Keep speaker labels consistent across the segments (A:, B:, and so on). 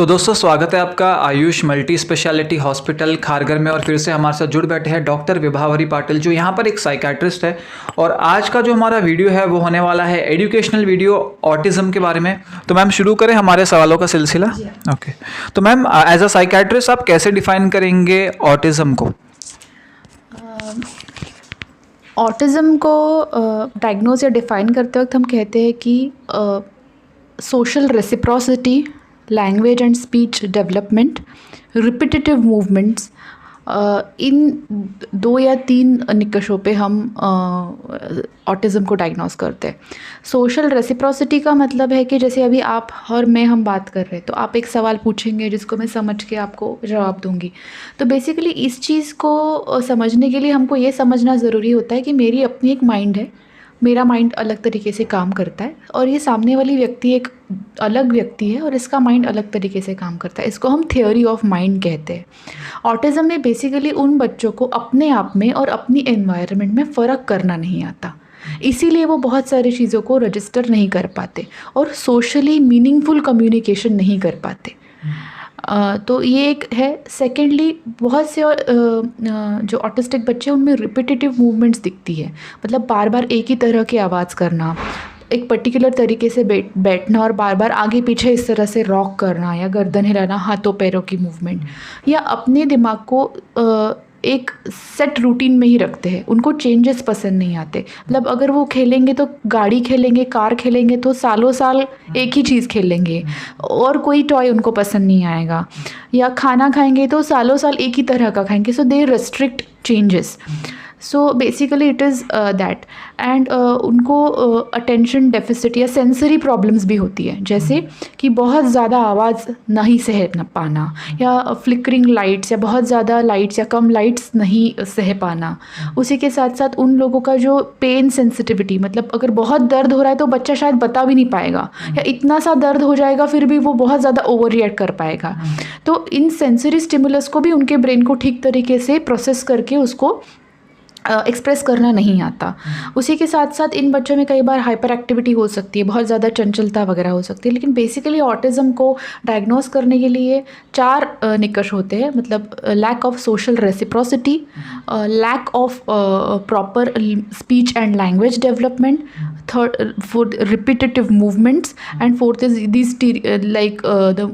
A: तो दोस्तों स्वागत है आपका Ayush multi speciality hospital Kharghar में। और फिर से हमारे साथ जुड़ बैठे हैं डॉक्टर विभावरी पाटिल, जो यहाँ पर एक साइकाट्रिस्ट है। और आज का जो हमारा वीडियो है वो होने वाला है एजुकेशनल वीडियो ऑटिज्म के बारे में। तो मैम शुरू करें हमारे सवालों का सिलसिला। ओके, तो मैम एज अ साइकाट्रिस्ट आप कैसे डिफाइन करेंगे ऑटिज्म को?
B: ऑटिज़म को डायग्नोज या डिफ़ाइन करते वक्त हम कहते हैं कि social reciprocity, language and speech development, repetitive movements, इन 2 या 3 निकषों पे हम ऑटिज़म को डायग्नोस करते हैं। सोशल रेसिप्रोसिटी का मतलब है कि जैसे अभी आप और मैं हम बात कर रहे हैं, तो आप एक सवाल पूछेंगे जिसको मैं समझ के आपको जवाब दूंगी। तो बेसिकली इस चीज़ को समझने के लिए हमको ये समझना ज़रूरी होता है कि मेरी अपनी एक माइंड है, मेरा माइंड अलग तरीके से काम करता है, और ये सामने वाली व्यक्ति एक अलग व्यक्ति है और इसका माइंड अलग तरीके से काम करता है। इसको हम थ्योरी ऑफ माइंड कहते हैं। ऑटिज़म में बेसिकली उन बच्चों को अपने आप में और अपनी एनवायरनमेंट में फ़र्क करना नहीं आता, इसीलिए वो बहुत सारी चीज़ों को रजिस्टर नहीं कर पाते और सोशली मीनिंगफुल कम्युनिकेशन नहीं कर पाते। तो ये एक है। सेकेंडली, बहुत से जो ऑटिस्टिक बच्चे हैं उनमें रिपीटेटिव मूवमेंट्स दिखती है, मतलब बार बार एक ही तरह की आवाज़ करना, एक पर्टिकुलर तरीके से बैठना और बार बार आगे पीछे इस तरह से रॉक करना या गर्दन हिलाना, हाथों पैरों की मूवमेंट, या अपने दिमाग को एक सेट रूटीन में ही रखते हैं। उनको चेंजेस पसंद नहीं आते। मतलब अगर वो खेलेंगे तो गाड़ी खेलेंगे, कार खेलेंगे तो सालों साल एक ही चीज़ खेलेंगे और कोई टॉय उनको पसंद नहीं आएगा, या खाना खाएंगे तो सालों साल एक ही तरह का खाएंगे। So they restrict changes. So basically it is that. And उनको अटेंशन डेफिसिट या सेंसरी प्रॉब्लम्स भी होती है, जैसे कि बहुत ज़्यादा आवाज़ नहीं सह पाना, या फ्लिकरिंग लाइट्स, या बहुत ज़्यादा लाइट्स या कम लाइट्स नहीं सह पाना। उसी के साथ साथ उन लोगों का जो पेन सेंसिटिविटी, मतलब अगर बहुत दर्द हो रहा है तो बच्चा शायद बता भी नहीं पाएगा, या इतना सा दर्द हो जाएगा फिर भी वो बहुत ज़्यादा ओवर रिएक्ट कर पाएगा। तो इन सेंसरी स्टिमुलस को भी उनके ब्रेन को ठीक तरीके से प्रोसेस करके उसको एक्सप्रेस करना नहीं आता। उसी के साथ साथ इन बच्चों में कई बार हाइपर एक्टिविटी हो सकती है, बहुत ज़्यादा चंचलता वगैरह हो सकती है। लेकिन बेसिकली ऑटिज़म को डायग्नोस करने के लिए 4 निकष होते हैं, मतलब lack of social reciprocity, lack of proper speech and language development, fourth repetitive movements, and fourth is these like the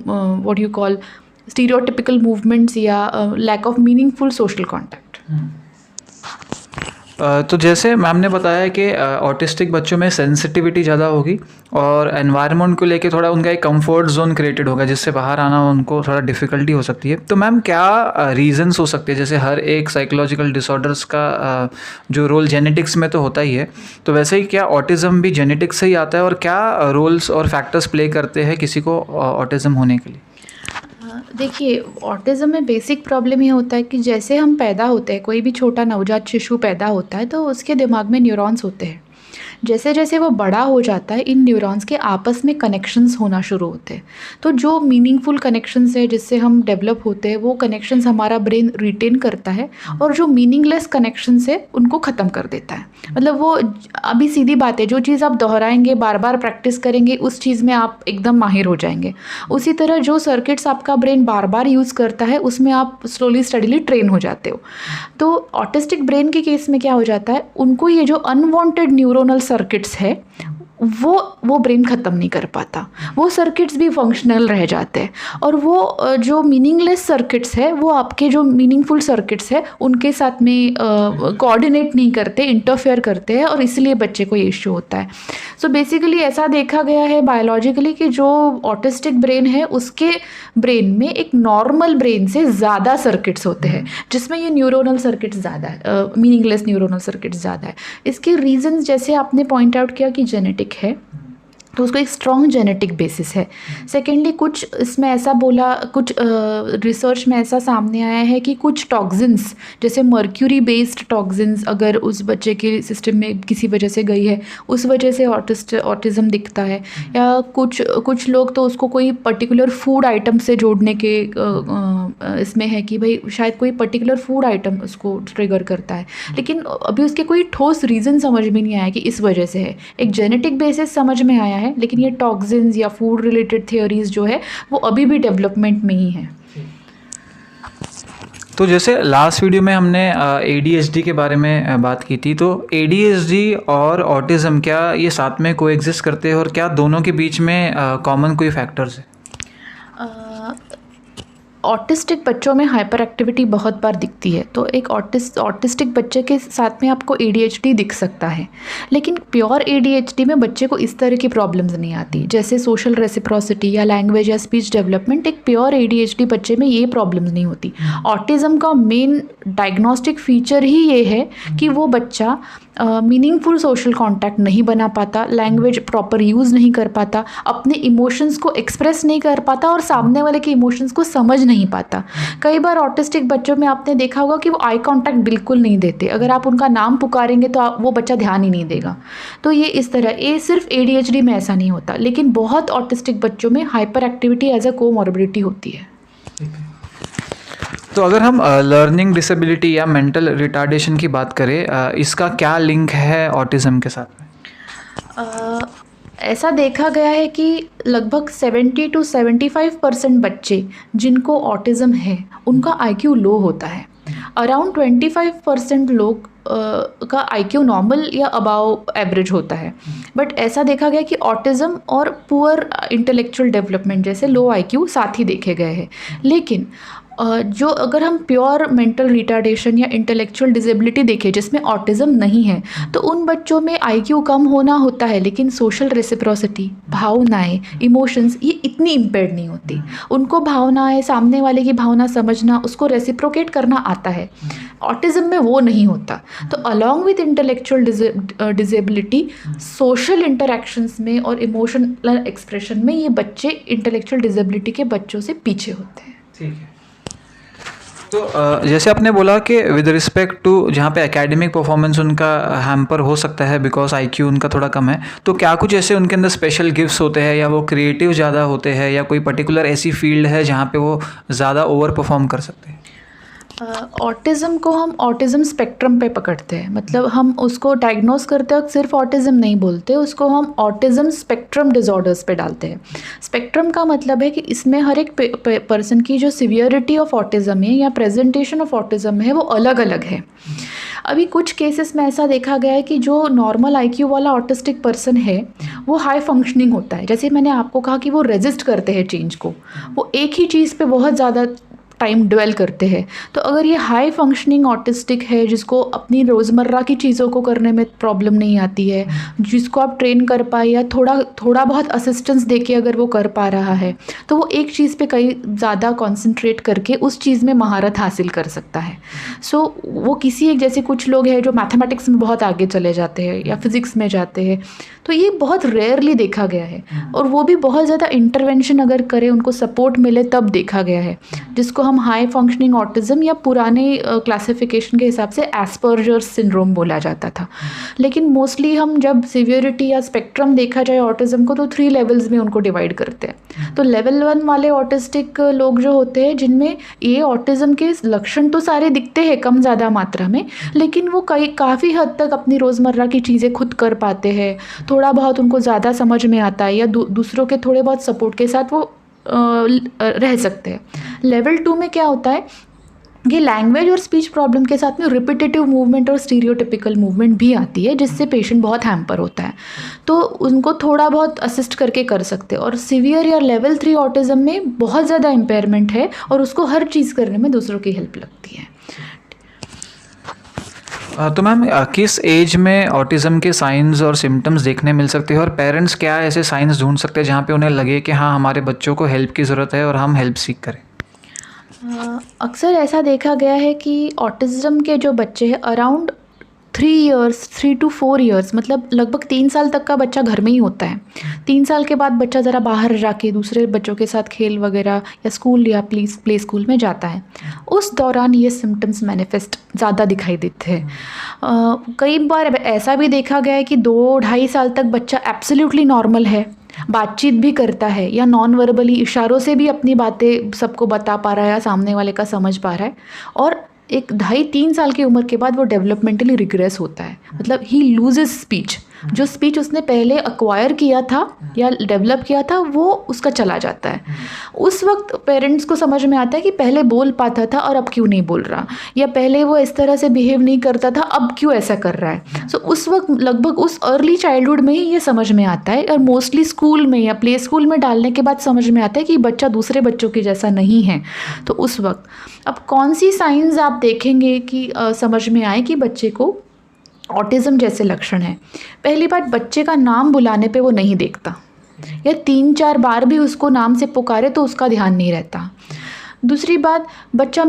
B: what you call stereotypical movements, या lack of meaningful social contact।
A: तो जैसे मैम ने बताया कि autistic बच्चों में sensitivity ज़्यादा होगी और एनवायरनमेंट को लेके थोड़ा उनका एक कंफर्ट जोन क्रिएटेड होगा, जिससे बाहर आना उनको थोड़ा डिफ़िकल्टी हो सकती है। तो मैम क्या रीजंस हो सकते हैं? जैसे हर एक साइकोलॉजिकल डिसऑर्डर्स का जो रोल जेनेटिक्स में तो होता ही है, तो वैसे ही क्या ऑटिज़म भी जेनेटिक्स से ही आता है, और क्या रोल्स और फैक्टर्स प्ले करते हैं किसी को ऑटिज़म होने के लिए?
B: देखिए, ऑटिज़म में बेसिक प्रॉब्लम ये होता है कि जैसे हम पैदा होते हैं, कोई भी छोटा नवजात शिशु पैदा होता है तो उसके दिमाग में न्यूरॉन्स होते हैं। जैसे जैसे वो बड़ा हो जाता है, इन न्यूरॉन्स के आपस में कनेक्शंस होना शुरू होते हैं। तो जो मीनिंगफुल कनेक्शंस है जिससे हम डेवलप होते हैं, वो कनेक्शंस हमारा ब्रेन रिटेन करता है, और जो मीनिंगलेस कनेक्शंस है उनको ख़त्म कर देता है। मतलब वो अभी सीधी बात है, जो चीज़ आप दोहराएंगे, बार बार प्रैक्टिस करेंगे, उस चीज़ में आप एकदम माहिर हो जाएंगे। उसी तरह जो सर्किट्स आपका ब्रेन बार बार यूज़ करता है, उसमें आप स्लोली स्टडीली ट्रेन हो जाते हो। तो ऑटिस्टिक ब्रेन के केस में क्या हो जाता है, उनको ये जो अनवांटेड न्यूरोनल सर्किट्स है वो ब्रेन ख़त्म नहीं कर पाता। वो सर्किट्स भी फंक्शनल रह जाते हैं, और वो जो मीनिंगलेस सर्किट्स है वो आपके जो मीनिंगफुल सर्किट्स है उनके साथ में कोऑर्डिनेट नहीं करते, इंटरफेयर करते हैं, और इसलिए बच्चे को ये इश्यू होता है। सो बेसिकली ऐसा देखा गया है बायोलॉजिकली कि जो ऑटिस्टिक ब्रेन है उसके ब्रेन में एक नॉर्मल ब्रेन से ज़्यादा सर्किट्स होते हैं, जिसमें ये न्यूरोनल सर्किट्स ज़्यादा है, मीनिंगलेस न्यूरोनल सर्किट्स ज़्यादा है। इसके रीजंस जैसे आपने पॉइंट आउट किया कि जेनेटिक है, तो उसको एक स्ट्रॉन्ग जेनेटिक बेसिस है। सेकेंडली, कुछ इसमें ऐसा बोला, कुछ रिसर्च में ऐसा सामने आया है कि कुछ टॉक्सिन्स, जैसे मर्क्यूरी बेस्ड टॉक्सिन्स अगर उस बच्चे के सिस्टम में किसी वजह से गई है, उस वजह से ऑटिज़म दिखता है। या कुछ लोग तो उसको कोई पर्टिकुलर फूड आइटम से जोड़ने के इसमें है कि भाई शायद कोई पर्टिकुलर फूड आइटम उसको ट्रिगर करता है, लेकिन अभी उसके कोई ठोस रीज़न समझ में नहीं आया कि इस वजह से है। एक जेनेटिक बेसिस समझ में आया है है, लेकिन ये टॉक्सिन्स या फूड रिलेटेड थियोरीज जो है वो अभी भी डेवलपमेंट में ही है।
A: तो जैसे लास्ट वीडियो में हमने ADHD के बारे में बात की थी, तो ADHD और ऑटिज़म क्या ये साथ में कोएग्जिस्ट करते हैं और क्या दोनों के बीच में कॉमन कोई फैक्टर्स है?
B: ऑटिस्टिक बच्चों में हाइपर एक्टिविटी बहुत बार दिखती है, तो एक ऑटिस्टिक बच्चे के साथ में आपको ADHD दिख सकता है, लेकिन प्योर ADHD में बच्चे को इस तरह की प्रॉब्लम्स नहीं आती, जैसे सोशल रेसिप्रोसिटी या लैंग्वेज या स्पीच डेवलपमेंट। एक प्योर ADHD बच्चे में ये प्रॉब्लम्स नहीं होती। ऑटिज़म का मेन डायग्नोस्टिक फीचर ही ये है कि वो बच्चा मीनिंगफुल सोशल कांटेक्ट नहीं बना पाता, लैंग्वेज प्रॉपर यूज़ नहीं कर पाता, अपने इमोशंस को एक्सप्रेस नहीं कर पाता और सामने वाले के इमोशंस को समझ नहीं पाता। कई बार ऑटिस्टिक बच्चों में आपने देखा होगा कि वो आई कांटेक्ट बिल्कुल नहीं देते, अगर आप उनका नाम पुकारेंगे तो वो बच्चा ध्यान ही नहीं देगा। तो ये इस तरह, ये सिर्फ ADHD में ऐसा नहीं होता, लेकिन बहुत ऑटिस्टिक बच्चों में hyperactivity as a comorbidity होती है।
A: तो अगर हम लर्निंग डिसेबिलिटी या मेंटल रिटार्डेशन की बात करें, इसका क्या लिंक है ऑटिज़म के साथ में?
B: ऐसा देखा गया है कि लगभग 70 to 75% बच्चे जिनको ऑटिज़म है उनका IQ लो होता है। अराउंड 25% लोग का IQ नॉर्मल या अबाव एवरेज होता है। बट ऐसा देखा गया कि ऑटिज़म और पुअर इंटेलेक्चुअल डेवलपमेंट जैसे लो IQ साथ ही देखे गए हैं। लेकिन जो अगर हम प्योर मेंटल रिटार्डेशन या इंटेलेक्चुअल डिसेबिलिटी देखें जिसमें ऑटिज़म नहीं है, तो उन बच्चों में IQ कम होना होता है, लेकिन सोशल रेसिप्रोसिटी, भावनाएं, इमोशंस ये इतनी इम्पेयर्ड नहीं होती। उनको भावनाएं, सामने वाले की भावना समझना, उसको रेसिप्रोकेट करना आता है। ऑटिज़म में वो नहीं होता। तो along with intellectual disability, social interactions में और इमोशनल एक्सप्रेशन में ये बच्चे इंटेलेक्चुअल डिसेबिलिटी के बच्चों से पीछे होते हैं।
A: ठीक है। तो जैसे आपने बोला कि विद रिस्पेक्ट टू जहाँ पे एकेडमिक परफॉर्मेंस उनका हैम्पर हो सकता है बिकॉज IQ उनका थोड़ा कम है, तो क्या कुछ ऐसे उनके अंदर स्पेशल गिफ्ट्स होते हैं या वो क्रिएटिव ज़्यादा होते हैं या कोई पर्टिकुलर ऐसी फील्ड है जहाँ पे वो ज़्यादा ओवर परफॉर्म कर सकते हैं?
B: ऑटिज़म को हम ऑटिज़म स्पेक्ट्रम पे पकड़ते हैं, मतलब हम उसको डायग्नोस करते वक्त सिर्फ ऑटिज़म नहीं बोलते, उसको हम ऑटिज़म स्पेक्ट्रम डिसऑर्डर्स पे डालते हैं। स्पेक्ट्रम का मतलब है कि इसमें हर एक पर्सन की जो सिवियरिटी ऑफ ऑटिज़म है या प्रेजेंटेशन ऑफ ऑटिज़म है वो अलग अलग है। अभी कुछ केसेस में ऐसा देखा गया है कि जो नॉर्मल IQ वाला ऑटिस्टिक पर्सन है वो हाई फंक्शनिंग होता है। जैसे मैंने आपको कहा कि वो रेजिस्ट करते हैं चेंज को, वो एक ही चीज़ पे बहुत ज़्यादा टाइम ड्वेल करते हैं। तो अगर ये हाई फंक्शनिंग ऑटिस्टिक है जिसको अपनी रोज़मर्रा की चीज़ों को करने में प्रॉब्लम नहीं आती है, जिसको आप ट्रेन कर पाए या थोड़ा बहुत असिस्टेंस देके अगर वो कर पा रहा है, तो वो एक चीज़ पे कई ज़्यादा कॉन्सेंट्रेट करके उस चीज़ में महारत हासिल कर सकता है। सो वो किसी एक, जैसे कुछ लोग हैं जो मैथमेटिक्स में बहुत आगे चले जाते हैं या फिज़िक्स में जाते हैं, तो ये बहुत रेयरली देखा गया है और वो भी बहुत ज़्यादा इंटरवेंशन अगर करें, उनको सपोर्ट मिले तब देखा गया है, जिसको हम हाई फंक्शनिंग ऑटिज़म या पुराने क्लासिफिकेशन के हिसाब से एस्पर्जर सिंड्रोम बोला जाता था। लेकिन मोस्टली हम जब सिवियरिटी या स्पेक्ट्रम देखा जाए ऑटिज़म को तो 3 लेवल्स में उनको डिवाइड करते हैं। तो लेवल 1 वाले ऑटिस्टिक लोग जो होते हैं जिनमें ये ऑटिज़म के लक्षण तो सारे दिखते हैं कम ज़्यादा मात्रा में, लेकिन वो काफ़ी हद तक अपनी रोज़मर्रा की चीज़ें खुद कर पाते हैं, थोड़ा बहुत उनको ज़्यादा समझ में आता है या दूसरों के थोड़े बहुत सपोर्ट के साथ वो रह सकते हैं। लेवल 2 में क्या होता है कि लैंग्वेज और स्पीच प्रॉब्लम के साथ में रिपीटेटिव मूवमेंट और स्टीरियोटिपिकल मूवमेंट भी आती है, जिससे पेशेंट बहुत हैम्पर होता है, तो उनको थोड़ा बहुत असिस्ट करके कर सकते हैं। और सिवियर या लेवल 3 ऑटिज़म में बहुत ज़्यादा इम्पेयरमेंट है और उसको हर चीज़ करने में दूसरों की हेल्प लगती है।
A: तो मैम किस एज में ऑटिज़म के साइंस और सिम्टम्स देखने मिल सकते हैं और पेरेंट्स क्या ऐसे साइंस ढूंढ सकते हैं जहाँ पे उन्हें लगे कि हाँ हमारे बच्चों को हेल्प की ज़रूरत है और हम हेल्प सीख करें?
B: अक्सर ऐसा देखा गया है कि ऑटिज़म के जो बच्चे हैं अराउंड 3 to 4 ईयर्स, मतलब लगभग 3 साल तक का बच्चा घर में ही होता है। 3 साल के बाद बच्चा ज़रा बाहर जाके दूसरे बच्चों के साथ खेल वगैरह या स्कूल या प्ले स्कूल में जाता है, उस दौरान ये सिम्टम्स मैनिफेस्ट ज़्यादा दिखाई देते हैं। कई बार ऐसा भी देखा गया है कि 2-2.5 साल तक बच्चा एब्सोल्युटली नॉर्मल है, बातचीत भी करता है या नॉन वर्बली इशारों से भी अपनी बातें सबको बता पा रहा है या सामने वाले का समझ पा रहा है, और 1-2.5-3 साल की उम्र के बाद वो डेवलपमेंटली रिग्रेस होता है, मतलब ही लूजेस स्पीच। जो स्पीच उसने पहले एक्वायर किया था या डेवलप किया था वो उसका चला जाता है। उस वक्त पेरेंट्स को समझ में आता है कि पहले बोल पाता था और अब क्यों नहीं बोल रहा, या पहले वो इस तरह से बिहेव नहीं करता था अब क्यों ऐसा कर रहा है। सो उस वक्त लगभग उस अर्ली चाइल्डहुड में ही ये समझ में आता है, और मोस्टली स्कूल में या प्ले स्कूल में डालने के बाद समझ में आता है कि बच्चा दूसरे बच्चों के जैसा नहीं है। तो उस वक्त अब कौन सी साइंस आप देखेंगे कि समझ में आए कि बच्चे को ऑटिज़म जैसे लक्षण हैं। पहली बात, बच्चे का नाम बुलाने पे वो नहीं देखता, या 3-4 बार भी उसको नाम से पुकारे तो उसका ध्यान नहीं रहता। दूसरी बात, बच्चा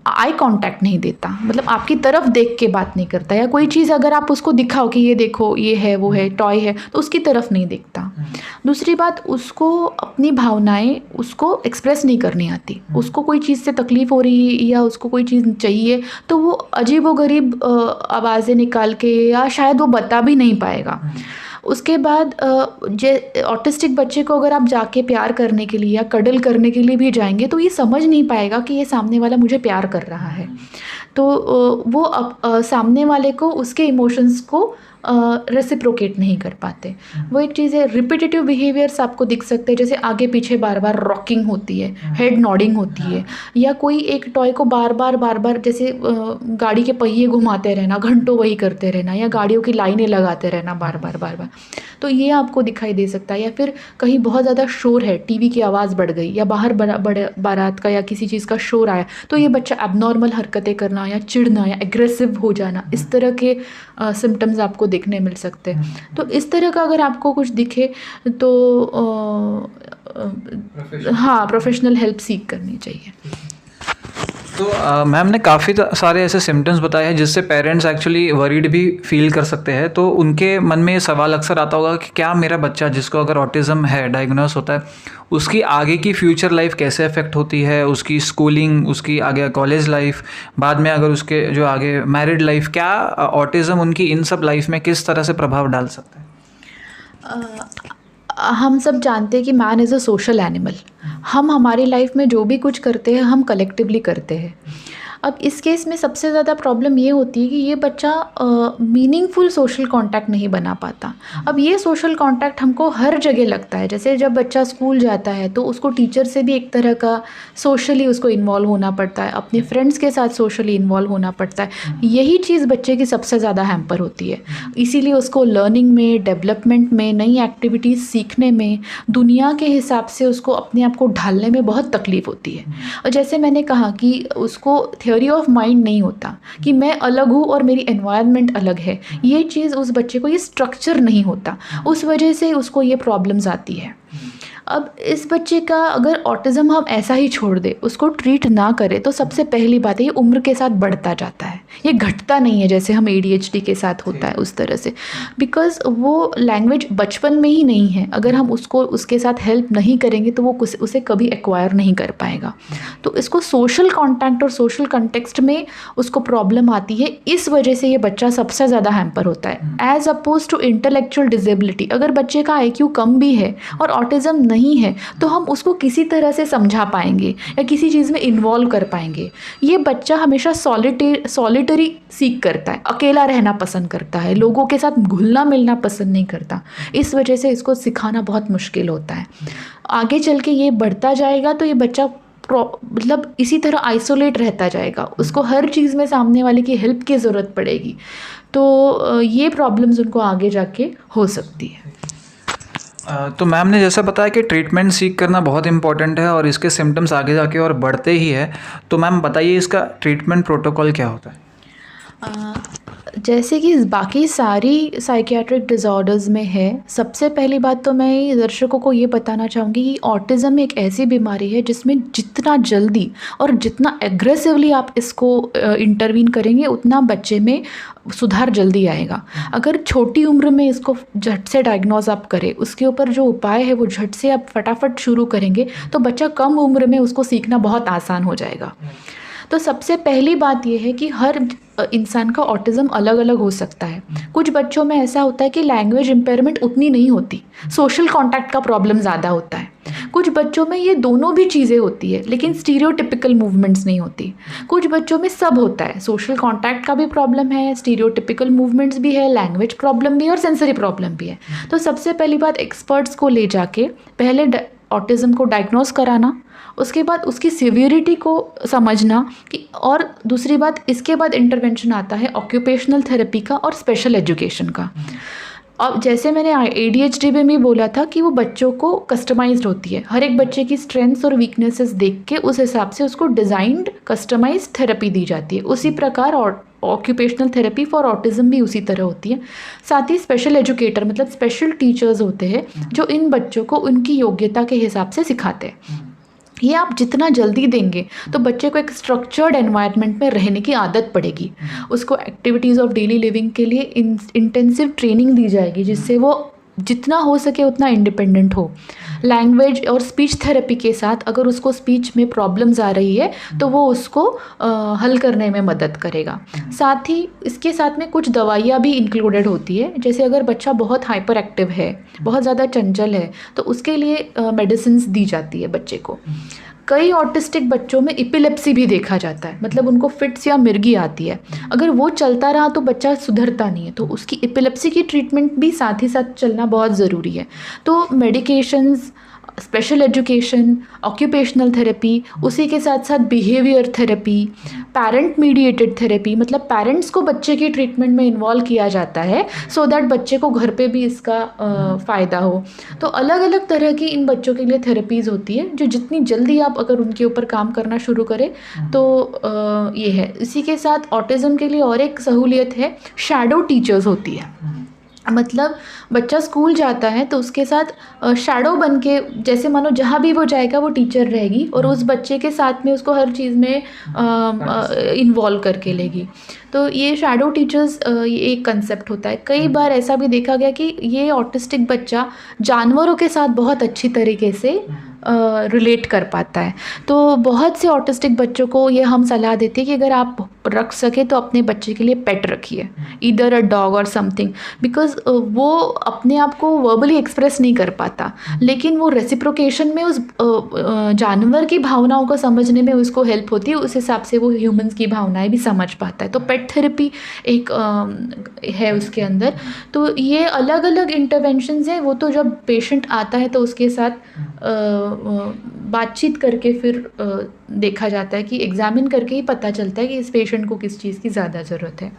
B: आई कांटेक्ट नहीं देता, मतलब आपकी तरफ देख के बात नहीं करता, या कोई चीज़ अगर आप उसको दिखाओ कि ये देखो ये है वो है टॉय है तो उसकी तरफ नहीं देखता। दूसरी बात, उसको अपनी भावनाएं उसको एक्सप्रेस नहीं करनी आती। उसको कोई चीज़ से तकलीफ़ हो रही है या उसको कोई चीज़ चाहिए तो वो अजीबोगरीब आवाज़ें निकाल के या शायद वो बता भी नहीं पाएगा। उसके बाद ऑटिस्टिक बच्चे को अगर आप जाके प्यार करने के लिए या कडल करने के लिए भी जाएंगे तो ये समझ नहीं पाएगा कि ये सामने वाला मुझे प्यार कर रहा है। तो वो सामने वाले को उसके इमोशंस को रेसिप्रोकेट नहीं कर पाते। वो एक चीज़ है। रिपीटेटिव बिहेवियर्स आपको दिख सकते हैं, जैसे आगे पीछे बार बार रॉकिंग होती है, हेड नॉडिंग होती है, या कोई एक टॉय को बार बार जैसे गाड़ी के पहिए घुमाते रहना, घंटों वही करते रहना, या गाड़ियों की लाइनें लगाते रहना बार बार, तो ये आपको दिखाई दे सकता है। या फिर कहीं बहुत ज़्यादा शोर है, टीवी की आवाज़ बढ़ गई, या बाहर बारात का या किसी चीज़ का शोर आया तो ये बच्चा एबनॉर्मल हरकतें करना या चिढ़ना या एग्रेसिव हो जाना, इस तरह के सिम्टम्स आपको दिखने मिल सकते हैं। तो इस तरह का अगर आपको कुछ दिखे तो हाँ, प्रोफेशनल हेल्प सीख करनी चाहिए।
A: तो मैम ने काफ़ी सारे ऐसे सिम्टम्स बताए हैं जिससे पेरेंट्स एक्चुअली वरीड भी फील कर सकते हैं। तो उनके मन में ये सवाल अक्सर आता होगा कि क्या मेरा बच्चा जिसको अगर ऑटिज़म है, डायग्नोस होता है, उसकी आगे की फ्यूचर लाइफ कैसे अफेक्ट होती है, उसकी स्कूलिंग, उसकी आगे कॉलेज लाइफ, बाद में अगर उसके जो आगे मैरिड लाइफ, क्या ऑटिज़म उनकी इन सब लाइफ में किस तरह से प्रभाव डाल सकता है?
B: हम सब जानते हैं कि man is a social animal. हम हमारी लाइफ में जो भी कुछ करते हैं हम कलेक्टिवली करते हैं। अब इस केस में सबसे ज़्यादा प्रॉब्लम ये होती है कि ये बच्चा मीनिंगफुल सोशल कांटेक्ट नहीं बना पाता। अब ये सोशल कांटेक्ट हमको हर जगह लगता है, जैसे जब बच्चा स्कूल जाता है तो उसको टीचर से भी एक तरह का सोशली उसको इन्वॉल्व होना पड़ता है, अपने फ्रेंड्स के साथ सोशली इन्वॉल्व होना पड़ता है। यही चीज़ बच्चे की सबसे ज़्यादा हैम्पर होती है। इसीलिए उसको लर्निंग में, डेवलपमेंट में, नई एक्टिविटीज़ सीखने में, दुनिया के हिसाब से उसको अपने आप को ढालने में बहुत तकलीफ़ होती है। और जैसे मैंने कहा कि उसको थ्योरी ऑफ माइंड नहीं होता कि मैं अलग हूँ और मेरी एनवायरनमेंट अलग है, ये चीज़ उस बच्चे को, ये स्ट्रक्चर नहीं होता, उस वजह से उसको ये प्रॉब्लम्स आती है। अब इस बच्चे का अगर ऑटिज़म हम ऐसा ही छोड़ दे, उसको ट्रीट ना करें, तो सबसे पहली बात है ये उम्र के साथ बढ़ता जाता है, ये घटता नहीं है जैसे हम ADHD के साथ होता है उस तरह से। बिकॉज़ वो लैंग्वेज बचपन में ही नहीं है, अगर हम उसको उसके साथ हेल्प नहीं करेंगे तो वो उसे कभी एक्वायर नहीं कर पाएगा। तो इसको सोशल कॉन्टैक्ट और सोशल कंटेक्स्ट में उसको प्रॉब्लम आती है, इस वजह से ये बच्चा सबसे ज़्यादा हैम्पर होता है as opposed to intellectual disability. अगर बच्चे का IQ कम भी है और ऑटिज़म नहीं है तो हम उसको किसी तरह से समझा पाएंगे या किसी चीज़ में इन्वॉल्व कर पाएंगे। ये बच्चा हमेशा सॉलिटरी सीख करता है, अकेला रहना पसंद करता है, लोगों के साथ घुलना मिलना पसंद नहीं करता। इस वजह से इसको सिखाना बहुत मुश्किल होता है। आगे चल के ये बढ़ता जाएगा तो ये बच्चा मतलब इसी तरह आइसोलेट रहता जाएगा, उसको हर चीज़ में सामने वाले की हेल्प की ज़रूरत पड़ेगी। तो ये प्रॉब्लम्स उनको आगे जाके हो सकती है।
A: तो मैम ने जैसा बताया कि ट्रीटमेंट सीख करना बहुत इंपॉर्टेंट है और इसके सिम्टम्स आगे जाके और बढ़ते ही है, तो मैम बताइए इसका ट्रीटमेंट प्रोटोकॉल क्या होता है?
B: जैसे कि बाकी सारी साइकियाट्रिक डिज़ॉर्डर्स में है, सबसे पहली बात तो मैं दर्शकों को ये बताना चाहूँगी कि ऑटिज़म एक ऐसी बीमारी है जिसमें जितना जल्दी और जितना एग्रेसिवली आप इसको इंटरवीन करेंगे उतना बच्चे में सुधार जल्दी आएगा। अगर छोटी उम्र में इसको झट से डायग्नोज आप करें, उसके ऊपर जो उपाय है वो झट से आप फटाफट शुरू करेंगे तो बच्चा कम उम्र में उसको सीखना बहुत आसान हो जाएगा। तो सबसे पहली बात ये है कि हर इंसान का ऑटिज़म अलग अलग हो सकता है। कुछ बच्चों में ऐसा होता है कि लैंग्वेज इम्पेयरमेंट उतनी नहीं होती, सोशल कॉन्टैक्ट का प्रॉब्लम ज़्यादा होता है। कुछ बच्चों में ये दोनों भी चीज़ें होती है लेकिन स्टीरियोटिपिकल मूवमेंट्स नहीं होती। कुछ बच्चों में सब होता है, सोशल कॉन्टैक्ट का भी प्रॉब्लम है, स्टीरियोटिपिकल मूवमेंट्स भी है, लैंग्वेज प्रॉब्लम भी है और सेंसरी प्रॉब्लम भी है। तो सबसे पहली बात एक्सपर्ट्स को ले जाके पहले ऑटिज़म को डायग्नोस कराना, उसके बाद उसकी सीवियरिटी को समझना कि, और दूसरी बात इसके बाद इंटरवेंशन आता है ऑक्यूपेशनल थेरेपी का और स्पेशल एजुकेशन का। अब जैसे मैंने ADHD में भी बोला था कि वो बच्चों को कस्टमाइज्ड होती है, हर एक बच्चे की स्ट्रेंथ्स और वीकनेसेस देख के उस हिसाब से उसको डिज़ाइंड कस्टमाइज्ड थेरेपी दी जाती है। उसी प्रकार ऑक्यूपेशनल थेरेपी फॉर ऑटिज़म भी उसी तरह होती है। साथ ही स्पेशल एजुकेटर मतलब स्पेशल टीचर्स होते हैं जो इन बच्चों को उनकी योग्यता के हिसाब से सिखाते हैं। ये आप जितना जल्दी देंगे तो बच्चे को एक स्ट्रक्चर्ड एनवायरनमेंट में रहने की आदत पड़ेगी। उसको एक्टिविटीज़ ऑफ डेली लिविंग के लिए इंटेंसिव ट्रेनिंग दी जाएगी जिससे वो जितना हो सके उतना इंडिपेंडेंट हो। लैंग्वेज और स्पीच थेरेपी के साथ अगर उसको स्पीच में प्रॉब्लम्स आ रही है तो वो उसको हल करने में मदद करेगा। साथ ही इसके साथ में कुछ दवाइयाँ भी इंक्लूडेड होती है, जैसे अगर बच्चा बहुत हाइपर एक्टिव है, बहुत ज़्यादा चंचल है तो उसके लिए मेडिसिन्स दी जाती है बच्चे को। कई ऑटिस्टिक बच्चों में एपिलेप्सी भी देखा जाता है, मतलब उनको फिट्स या मिर्गी आती है। अगर वो चलता रहा तो बच्चा सुधरता नहीं है, तो उसकी एपिलेप्सी की ट्रीटमेंट भी साथ ही साथ चलना बहुत ज़रूरी है। तो medications, special education, occupational therapy, उसी के साथ साथ behaviour therapy, parent mediated therapy, मतलब पेरेंट्स को बच्चे की ट्रीटमेंट में इन्वॉल्व किया जाता है सो दैट बच्चे को घर पे भी इसका फ़ायदा हो। तो अलग अलग तरह की इन बच्चों के लिए थेरेपीज़ होती है जो जितनी जल्दी आप अगर उनके ऊपर काम करना शुरू करें तो ये है। इसी के साथ ऑटिज़म के लिए और एक सहूलियत है, शैडो टीचर्स होती है। मतलब बच्चा स्कूल जाता है तो उसके साथ शैडो बन के, जैसे मानो जहाँ भी वो जाएगा वो टीचर रहेगी और उस बच्चे के साथ में उसको हर चीज़ में इन्वॉल्व करके लेगी। तो ये शैडो टीचर्स ये एक कंसेप्ट होता है। कई बार ऐसा भी देखा गया कि ये ऑटिस्टिक बच्चा जानवरों के साथ बहुत अच्छी तरीके से रिलेट कर पाता है। तो बहुत से ऑटिस्टिक बच्चों को ये हम सलाह देते हैं कि अगर आप रख सके तो अपने बच्चे के लिए पेट रखिए, ईदर अ डॉग और समथिंग, बिकॉज वो अपने आप को वर्बली एक्सप्रेस नहीं कर पाता लेकिन वो रेसिप्रोकेशन में उस जानवर की भावनाओं को समझने में उसको हेल्प होती है, उस हिसाब से वो ह्यूमंस की भावनाएं भी समझ पाता है। तो पेट थेरेपी एक है उसके अंदर। तो ये अलग अलग इंटरवेंशंस हैं, वो तो जब पेशेंट आता है तो उसके साथ बातचीत करके फिर देखा जाता है कि एग्जामिन करके ही पता चलता है कि इस पेशेंट को किस चीज़ की ज़्यादा ज़रूरत है।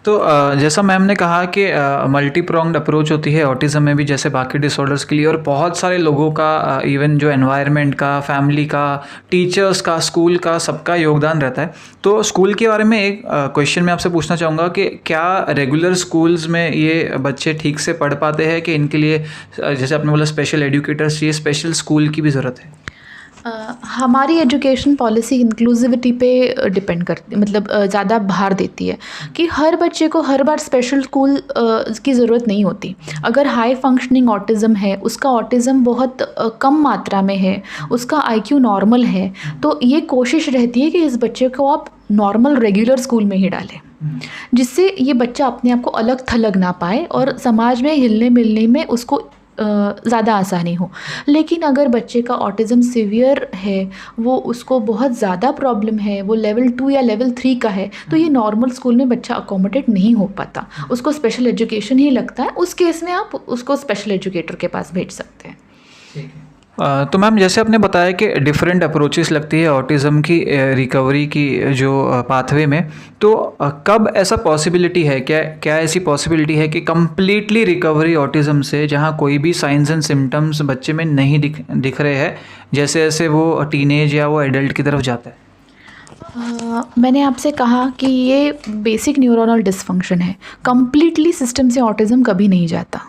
A: तो जैसा मैम ने कहा कि मल्टी प्रोंग्ड अप्रोच होती है ऑटिज़म में भी जैसे बाकी डिसऑर्डर्स के लिए, और बहुत सारे लोगों का इवन जो एनवायरनमेंट का, फैमिली का, टीचर्स का, स्कूल का, सबका योगदान रहता है। तो स्कूल के बारे में एक क्वेश्चन मैं आपसे पूछना चाहूँगा कि क्या रेगुलर स्कूल्स में ये बच्चे ठीक से पढ़ पाते हैं कि इनके लिए जैसे आपने बोला स्पेशल एजुकेटर्स चाहिए, स्पेशल स्कूल की भी ज़रूरत है?
B: हमारी एजुकेशन पॉलिसी इंक्लूसिविटी पे डिपेंड करती, मतलब ज़्यादा भार देती है कि हर बच्चे को हर बार स्पेशल स्कूल की ज़रूरत नहीं होती। अगर हाई फंक्शनिंग ऑटिज़म है, उसका ऑटिज़म बहुत कम मात्रा में है, उसका IQ नॉर्मल है, तो ये कोशिश रहती है कि इस बच्चे को आप नॉर्मल रेगुलर स्कूल में ही डालें, जिससे ये बच्चा अपने आप को अलग थलग ना पाए और समाज में हिलने मिलने में उसको ज़्यादा आसानी हो। लेकिन अगर बच्चे का ऑटिज़म सीवियर है, वो उसको बहुत ज़्यादा प्रॉब्लम है, वो लेवल 2 या लेवल 3 का है, तो ये नॉर्मल स्कूल में बच्चा अकोमोडेट नहीं हो पाता, उसको स्पेशल एजुकेशन ही लगता है। उस केस में आप उसको स्पेशल एजुकेटर के पास भेज सकते हैं।
A: तो मैम जैसे आपने बताया कि डिफरेंट अप्रोचेस लगती है ऑटिज़म की रिकवरी की जो पाथवे में, तो कब ऐसा पॉसिबिलिटी है, क्या ऐसी पॉसिबिलिटी है कि कम्प्लीटली रिकवरी ऑटिज़म से, जहाँ कोई भी साइंस एंड सिम्टम्स बच्चे में नहीं दिख रहे हैं जैसे जैसे वो टीनेज या वो एडल्ट की तरफ जाता है?
B: मैंने आपसे कहा कि ये बेसिक न्यूरोनल डिसफंक्शन है, कम्प्लीटली सिस्टम से ऑटिज़म कभी नहीं जाता,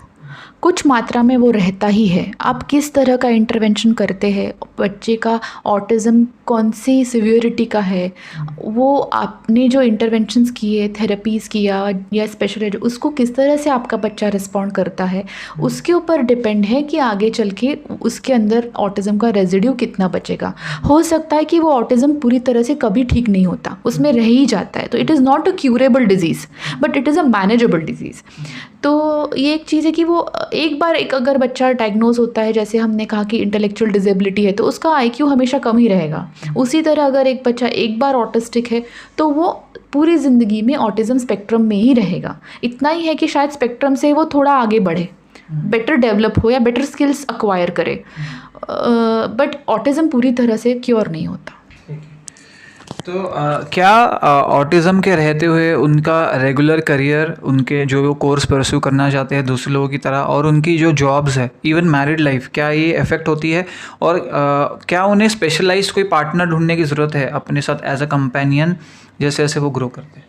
B: कुछ मात्रा में वो रहता ही है। आप किस तरह का इंटरवेंशन करते हैं, बच्चे का ऑटिज़म कौन सी सिवियरिटी का है, वो आपने जो इंटरवेंशंस किए, थेरेपीज़ किया या स्पेशल एड, उसको किस तरह से आपका बच्चा रिस्पॉन्ड करता है, उसके ऊपर डिपेंड है कि आगे चल के उसके अंदर ऑटिज़म का रेजिड्यू कितना बचेगा। हो सकता है कि वो ऑटिज़म पूरी तरह से कभी ठीक नहीं होता, उसमें रह ही जाता है। तो it is not a curable disease but it is a manageable disease. तो ये एक चीज़ है कि वो एक बार अगर बच्चा डायग्नोज होता है, जैसे हमने कहा कि इंटेलेक्चुअल डिसेबिलिटी है, तो उसका आईक्यू हमेशा कम ही रहेगा। उसी तरह अगर एक बच्चा एक बार ऑटिस्टिक है तो वो पूरी ज़िंदगी में ऑटिज़म स्पेक्ट्रम में ही रहेगा। इतना ही है कि शायद स्पेक्ट्रम से वो थोड़ा आगे बढ़े, बेटर डेवलप हो या बेटर स्किल्स अक्वायर करे, बट ऑटिज़म पूरी तरह से क्योर नहीं होता।
A: तो क्या ऑटिज़म के रहते हुए उनका रेगुलर करियर, उनके जो वो कोर्स परस्यू करना चाहते हैं दूसरे लोगों की तरह, और उनकी जो जॉब्स है, इवन मैरिड लाइफ, क्या ये अफेक्ट होती है? और क्या उन्हें स्पेशलाइज्ड कोई पार्टनर ढूंढने की ज़रूरत है अपने साथ एज अ कंपेनियन, जैसे जैसे वो ग्रो करते हैं?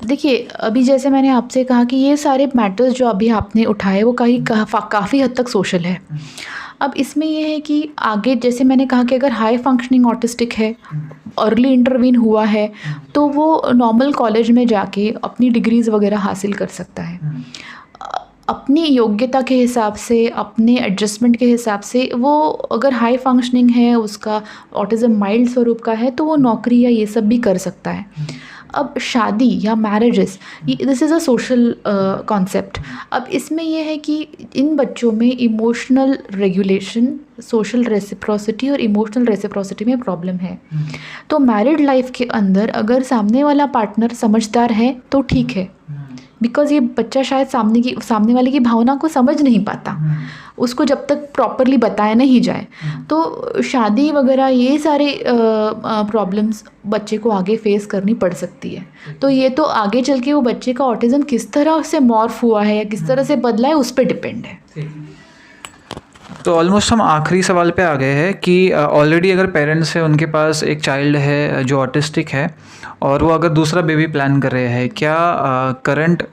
B: देखिए, अभी जैसे मैंने आपसे कहा कि ये सारे मैटर्स जो अभी आपने उठाए वो काफ़ी हद तक सोशल है। अब इसमें ये है कि आगे जैसे मैंने कहा कि अगर हाई फंक्शनिंग ऑटिस्टिक है, अर्ली इंटरवीन हुआ है, तो वो नॉर्मल कॉलेज में जाके अपनी डिग्रीज़ वगैरह हासिल कर सकता है। अपनी योग्यता के हिसाब से, अपने एडजस्टमेंट के हिसाब से वो अगर हाई फंक्शनिंग है, उसका ऑटिज़म माइल्ड स्वरूप का है, तो वो नौकरी या ये सब भी कर सकता है। अब शादी या marriages, this is a social concept. अब इसमें यह है कि इन बच्चों में इमोशनल रेगुलेशन, सोशल रेसिप्रोसिटी और इमोशनल रेसिप्रोसिटी में प्रॉब्लम है। तो मैरिड लाइफ के अंदर अगर सामने वाला पार्टनर समझदार है तो ठीक है, बिकॉज़ ये बच्चा शायद सामने वाले की भावना को समझ नहीं पाता, उसको जब तक प्रॉपरली बताया नहीं जाए। तो शादी वगैरह ये सारे प्रॉब्लम्स बच्चे को आगे फेस करनी पड़ सकती है। तो ये तो आगे चल के वो बच्चे का ऑटिज़म किस तरह से मॉर्फ हुआ है या किस तरह से बदला है, उस पर डिपेंड है।
A: तो ऑलमोस्ट हम आखिरी सवाल पे आ गए हैं कि ऑलरेडी अगर पेरेंट्स है, उनके पास एक चाइल्ड है जो ऑटिस्टिक है, और वो अगर दूसरा बेबी प्लान कर रहे हैं, क्या करंट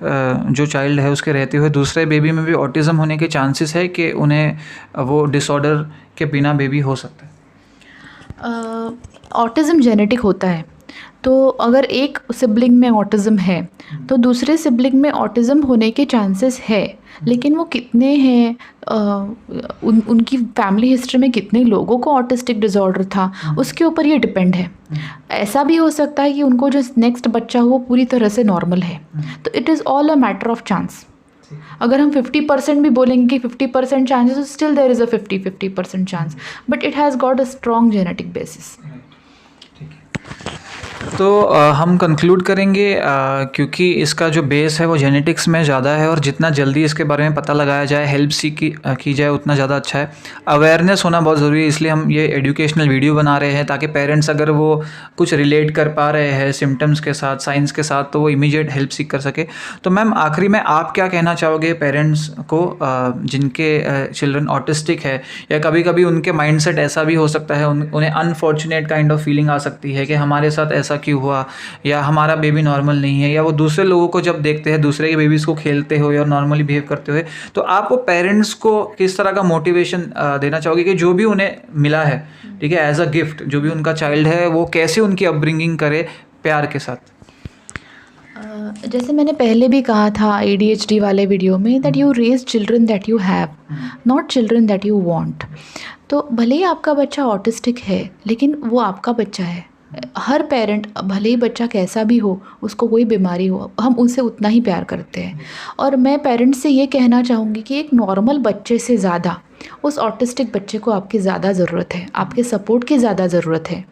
A: जो चाइल्ड है उसके रहते हुए दूसरे बेबी में भी ऑटिज़म होने के चांसेस है कि उन्हें वो डिसऑर्डर के बिना बेबी हो सकता है?
B: ऑटिज़म जेनेटिक होता है, तो अगर एक सिबलिंग में ऑटिज़म है तो दूसरे सिबलिंग में ऑटिज़म होने के चांसेस है, लेकिन वो कितने हैं, उनकी फैमिली हिस्ट्री में कितने लोगों को ऑटिस्टिक डिसऑर्डर था, उसके ऊपर ये डिपेंड है। ऐसा भी हो सकता है कि उनको जो नेक्स्ट बच्चा हो वो पूरी तरह से नॉर्मल है। तो it is all a matter of chance. अगर हम 50% भी बोलेंगे कि 50% chances, still there is a 50% chance, but it has got a strong genetic basis.
A: तो हम कंक्लूड करेंगे, क्योंकि इसका जो बेस है वो जेनेटिक्स में ज़्यादा है, और जितना जल्दी इसके बारे में पता लगाया जाए, हेल्प की जाए, उतना ज़्यादा अच्छा है। अवेयरनेस होना बहुत ज़रूरी है, इसलिए हम ये एजुकेशनल वीडियो बना रहे हैं, ताकि पेरेंट्स अगर वो कुछ रिलेट कर पा रहे हैं सिम्टम्स के साथ, साइंस के साथ, तो वो इमीडिएट हेल्प सीख कर सके। तो मैम, आखिरी में आप क्या कहना चाहोगे पेरेंट्स को जिनके चिल्ड्रन ऑटिस्टिक है, या कभी कभी उनके माइंडसेट ऐसा भी हो सकता है, उन्हें अनफॉर्चुनेट काइंड ऑफ फीलिंग आ सकती है कि हमारे साथ ऐसा क्यों हुआ, या हमारा बेबी नॉर्मल नहीं है, या वो दूसरे लोगों को जब देखते हैं दूसरे के बेबीज़ को खेलते हुए और नॉर्मली बिहेव करते हुए, तो आप वो पेरेंट्स को किस तरह का मोटिवेशन देना चाहोगे कि जो भी उन्हें मिला है, ठीक है, एज अ गिफ्ट, जो भी उनका चाइल्ड है, वो कैसे उनकी अपब्रिंगिंग करे प्यार के साथ?
B: जैसे मैंने पहले भी कहा था ADHD वाले वीडियो में, that you raise children that you have, not children that you want. तो भले ही आपका बच्चा ऑटिस्टिक है, लेकिन वो आपका बच्चा है। हर पेरेंट, भले ही बच्चा कैसा भी हो, उसको कोई बीमारी हो, हम उनसे उतना ही प्यार करते हैं। और मैं पेरेंट्स से ये कहना चाहूँगी कि एक नॉर्मल बच्चे से ज़्यादा उस ऑटिस्टिक बच्चे को आपकी ज़्यादा ज़रूरत है, आपके सपोर्ट की ज़्यादा ज़रूरत है।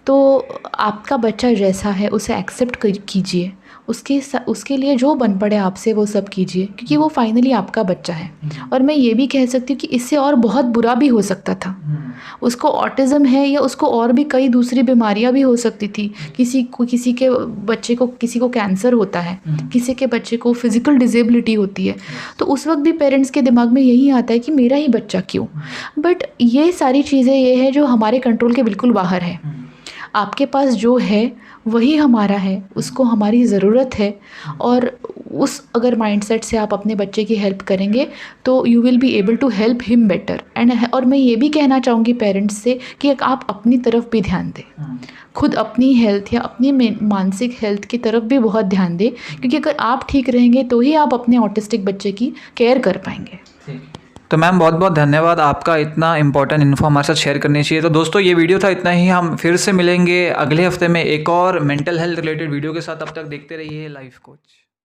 B: तो आपका बच्चा जैसा है उसे एक्सेप्ट कीजिए, उसके लिए जो बन पड़े आपसे वो सब कीजिए, क्योंकि वो फाइनली आपका बच्चा है। और मैं ये भी कह सकती हूँ कि इससे और बहुत बुरा भी हो सकता था। उसको ऑटिज़म है या उसको और भी कई दूसरी बीमारियां भी हो सकती थी। किसी के बच्चे को, किसी को कैंसर होता है, किसी के बच्चे को फिज़िकल डिसेबिलिटी होती है। तो उस वक्त भी पेरेंट्स के दिमाग में यही आता है कि मेरा ही बच्चा क्यों। बट ये सारी चीज़ें ये है जो हमारे कंट्रोल के बिल्कुल बाहर है। आपके पास जो है वही हमारा है, उसको हमारी ज़रूरत है, और उस अगर माइंडसेट से आप अपने बच्चे की हेल्प करेंगे तो you will be able to help him better. और मैं ये भी कहना चाहूँगी पेरेंट्स से कि आप अपनी तरफ भी ध्यान दें, खुद अपनी हेल्थ या अपनी मानसिक हेल्थ की तरफ भी बहुत ध्यान दें, क्योंकि अगर आप ठीक रहेंगे तो ही आप अपने ऑटिस्टिक बच्चे की केयर कर पाएंगे।
A: तो मैम बहुत बहुत धन्यवाद, आपका इतना इंपॉर्टेंट इन्फो हमारे साथ शेयर करनी चाहिए। तो दोस्तों ये वीडियो था इतना ही, हम फिर से मिलेंगे अगले हफ्ते में एक और मेंटल हेल्थ रिलेटेड वीडियो के साथ। अब तक देखते रहिए लाइफ कोच।